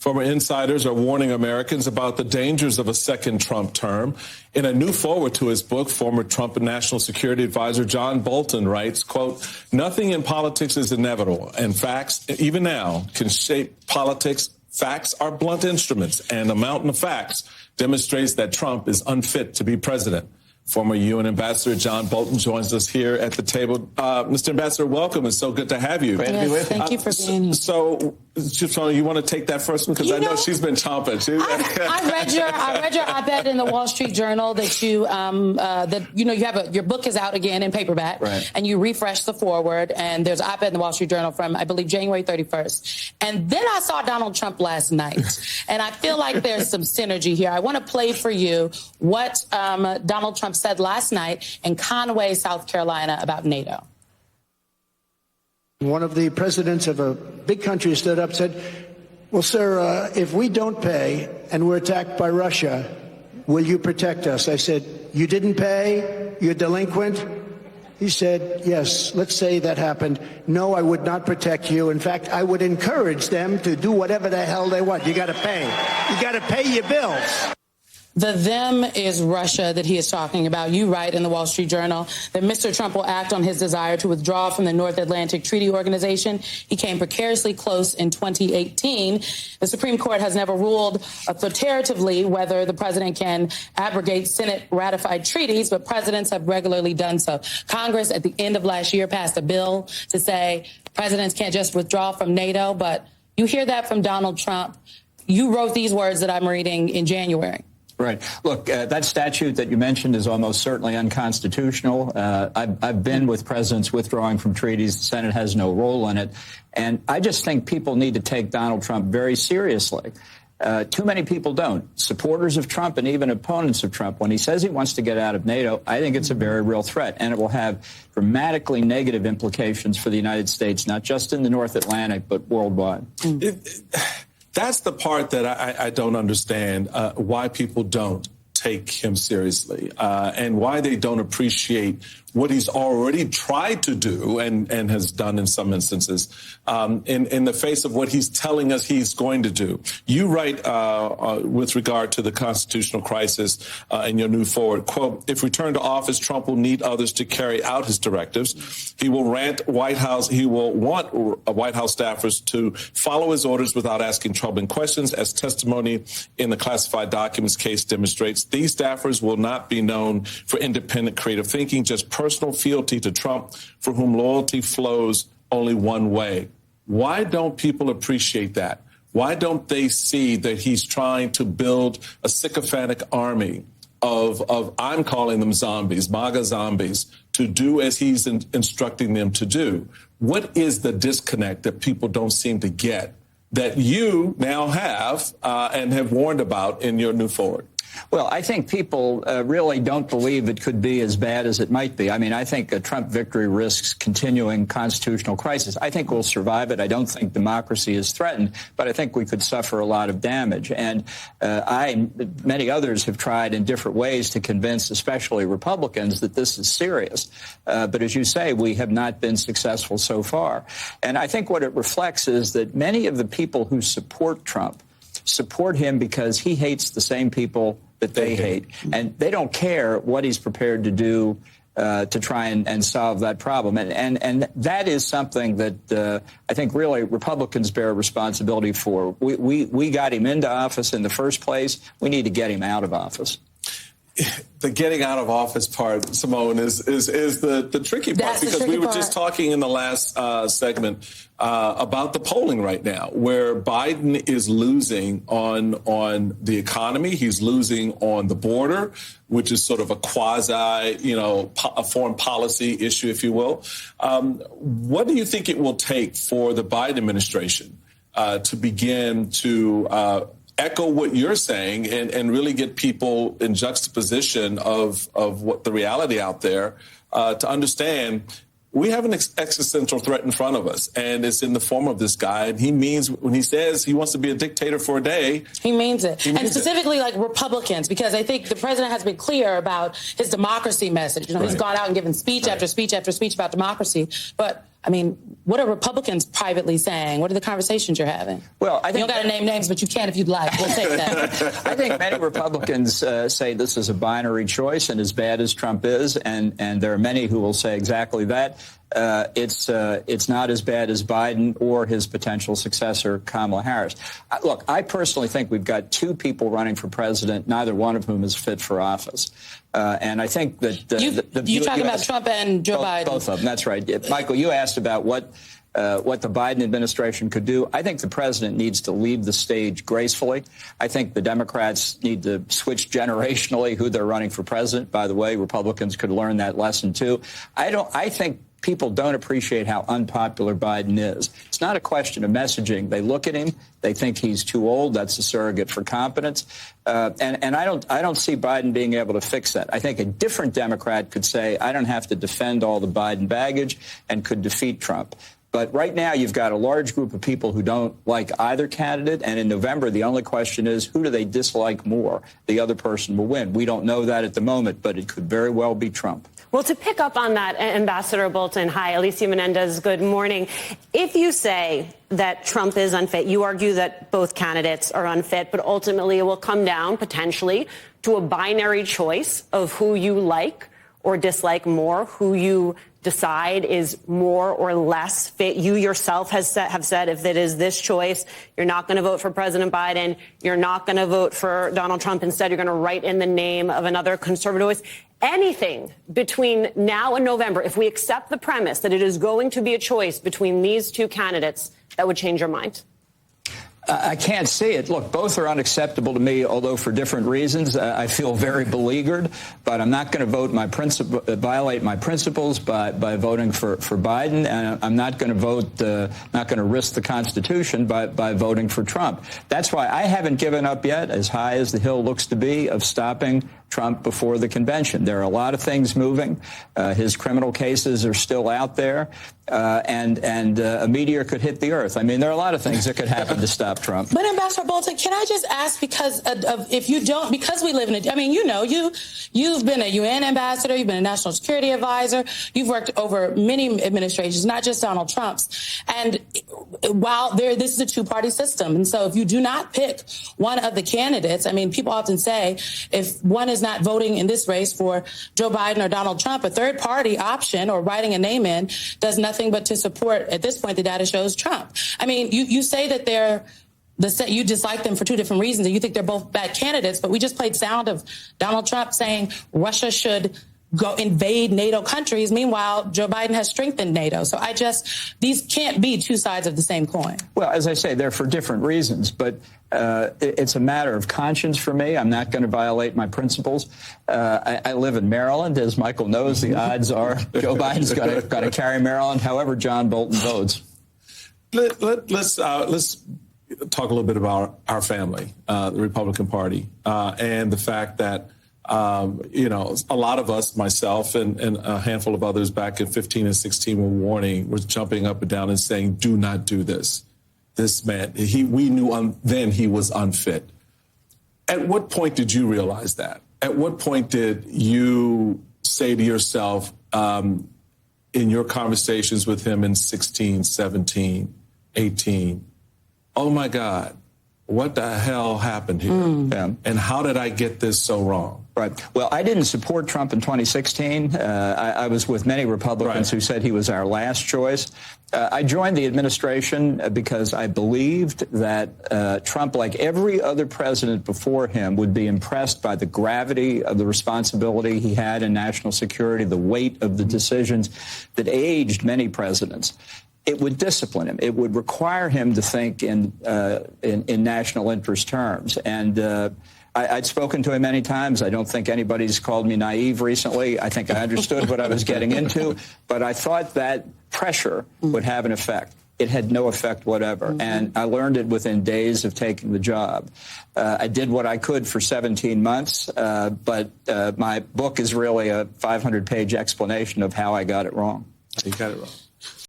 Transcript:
Former insiders are warning Americans about the dangers of a second Trump term. In a new foreword to his book, former Trump National Security Advisor John Bolton writes, quote, "Nothing in politics is inevitable, and facts, even now, can shape politics. Facts are blunt instruments, and a mountain of facts demonstrates that Trump is unfit to be president." Former UN Ambassador John Bolton joins us here at the table. Mr. Ambassador, welcome. It's so good to have you. Great to be with you. Thank you for being here. So, you want to take that first one? Because I know she's been chomping. I read your op-ed in the Wall Street Journal that you have your book is out again in paperback, right, and you refreshed the foreword, and there's an op-ed in the Wall Street Journal from, I believe, January 31st. And then I saw Donald Trump last night, and I feel like there's some synergy here. I want to play for you what Donald Trump said last night in Conway, South Carolina about NATO. One of the presidents of a big country stood up and said, well, sir, if we don't pay and we're attacked by Russia, will you protect us? I said, you didn't pay? You're delinquent? He said, yes, let's say that happened. No, I would not protect you. In fact, I would encourage them to do whatever the hell they want. You got to pay. You got to pay your bills. The them is Russia that he is talking about. You write in the Wall Street Journal that Mr. Trump will act on his desire to withdraw from the North Atlantic Treaty Organization. He came precariously close in 2018. The Supreme Court has never ruled authoritatively whether the president can abrogate Senate-ratified treaties, but presidents have regularly done so. Congress, at the end of last year, passed a bill to say presidents can't just withdraw from NATO, but you hear that from Donald Trump. You wrote these words that I'm reading in January. Right. Look, that statute that you mentioned is almost certainly unconstitutional. I've been with presidents withdrawing from treaties. The Senate has no role in it. And I just think people need to take Donald Trump very seriously. Too many people don't. Supporters of Trump and even opponents of Trump, when he says he wants to get out of NATO, I think it's a very real threat. And it will have dramatically negative implications for the United States, not just in the North Atlantic, but worldwide. That's the part that I don't understand, why people don't take him seriously and why they don't appreciate what he's already tried to do and has done in some instances in the face of what he's telling us he's going to do. You write with regard to the constitutional crisis in your new forward, quote, if returned to office, Trump will need others to carry out his directives. He will want White House staffers to follow his orders without asking troubling questions, as testimony in the classified documents case demonstrates. These staffers will not be known for independent creative thinking, just personal fealty to Trump, for whom loyalty flows only one way. Why don't people appreciate that? Why don't they see that he's trying to build a sycophantic army of I'm calling them zombies, MAGA zombies, to do as he's instructing them to do? What is the disconnect that people don't seem to get that you now have and have warned about in your new forward? Well, I think people really don't believe it could be as bad as it might be. I mean, I think a Trump victory risks continuing constitutional crisis. I think we'll survive it. I don't think democracy is threatened, but I think we could suffer a lot of damage. And many others have tried in different ways to convince, especially Republicans, that this is serious. But as you say, we have not been successful so far. And I think what it reflects is that many of the people who support Trump support him because he hates the same people that they hate. And they don't care what he's prepared to do to try and solve that problem. And that is something that I think really Republicans bear responsibility for. We got him into office in the first place. We need to get him out of office. The getting out of office part, Simone, is the tricky part, because we were just talking in the last segment about the polling right now, where Biden is losing on the economy. He's losing on the border, which is sort of a quasi, a foreign policy issue, if you will. What do you think it will take for the Biden administration to begin to echo what you're saying and really get people in juxtaposition of what the reality out there to understand we have an existential threat in front of us, and it's in the form of this guy. And he means, when he says he wants to be a dictator for a day, he means it. And specifically, like Republicans, because I think the president has been clear about his democracy message. He's gone out and given speech after speech after speech about democracy. But I mean, what are Republicans privately saying? What are the conversations you're having? Well, I think you don't got to name names, but you can if you'd like. We'll take that. I think many Republicans say this is a binary choice, and as bad as Trump is, and there are many who will say exactly that, it's not as bad as Biden or his potential successor, Kamala Harris. Look, I personally think we've got two people running for president, neither one of whom is fit for office. And I think that you're talking about Trump and Joe Biden. Both of them. That's right. Michael, you asked about what the Biden administration could do. I think the president needs to leave the stage gracefully. I think the Democrats need to switch generationally who they're running for president. By the way, Republicans could learn that lesson too. I think people don't appreciate how unpopular Biden is. It's not a question of messaging. They look at him, they think he's too old. That's a surrogate for competence. And I don't see Biden being able to fix that. I think a different Democrat could say, I don't have to defend all the Biden baggage, and could defeat Trump. But right now, you've got a large group of people who don't like either candidate. And in November, the only question is, who do they dislike more? The other person will win. We don't know that at the moment, but it could very well be Trump. Well, to pick up on that, Ambassador Bolton, hi, Alicia Menendez, good morning. If you say that Trump is unfit, you argue that both candidates are unfit, but ultimately it will come down potentially to a binary choice of who you like or dislike more, who you decide is more or less fit. You yourself have said if it is this choice, you're not going to vote for President Biden, you're not going to vote for Donald Trump. Instead, you're going to write in the name of another conservative voice. Anything between now and November, if we accept the premise that it is going to be a choice between these two candidates, that would change your mind? I can't see it. Look, both are unacceptable to me, although for different reasons. I feel very beleaguered, but I'm not going to violate my principles by voting for Biden, and I'm not going to vote, not going to risk the Constitution by voting for Trump. That's why I haven't given up yet, as high as the hill looks to be, of stopping Trump before the convention. There are a lot of things moving. His criminal cases are still out there, and a meteor could hit the earth. I mean, there are a lot of things that could happen to stop Trump. But Ambassador Bolton, can I just ask, because if you don't, because we live in a, I mean, you've been a UN ambassador, you've been a national security advisor, you've worked over many administrations, not just Donald Trump's. And while this is a two-party system, and so if you do not pick one of the candidates, I mean, people often say if one is not voting in this race for Joe Biden or Donald Trump, a third-party option or writing a name in does nothing but to support, at this point, the data shows Trump. I mean, you say that you dislike them for two different reasons, and you think they're both bad candidates, but we just played sound of Donald Trump saying Russia should go invade NATO countries. Meanwhile, Joe Biden has strengthened NATO. So these can't be two sides of the same coin. Well, as I say, they're for different reasons, but it's a matter of conscience for me. I'm not going to violate my principles. I live in Maryland. As Michael knows, the odds are Joe Biden's going to carry Maryland, however John Bolton votes. Let's talk a little bit about our family, the Republican Party, and the fact that a lot of us, myself and a handful of others back in 15 and 16 was jumping up and down and saying, do not do this. This man, we knew then he was unfit. At what point did you realize that? At what point did you say to yourself in your conversations with him in 16, 17, 18, oh, my God, what the hell happened here? And how did I get this so wrong? Right. Well, I didn't support Trump in 2016. I was with many Republicans who said he was our last choice. I joined the administration because I believed that Trump, like every other president before him, would be impressed by the gravity of the responsibility he had in national security, the weight of the decisions that aged many presidents. It would discipline him. It would require him to think in national interest terms. And I'd spoken to him many times. I don't think anybody's called me naive recently. I think I understood what I was getting into. But I thought that pressure would have an effect. It had no effect whatever. And I learned it within days of taking the job. I did what I could for 17 months, but my book is really a 500-page explanation of how I got it wrong. You got it wrong.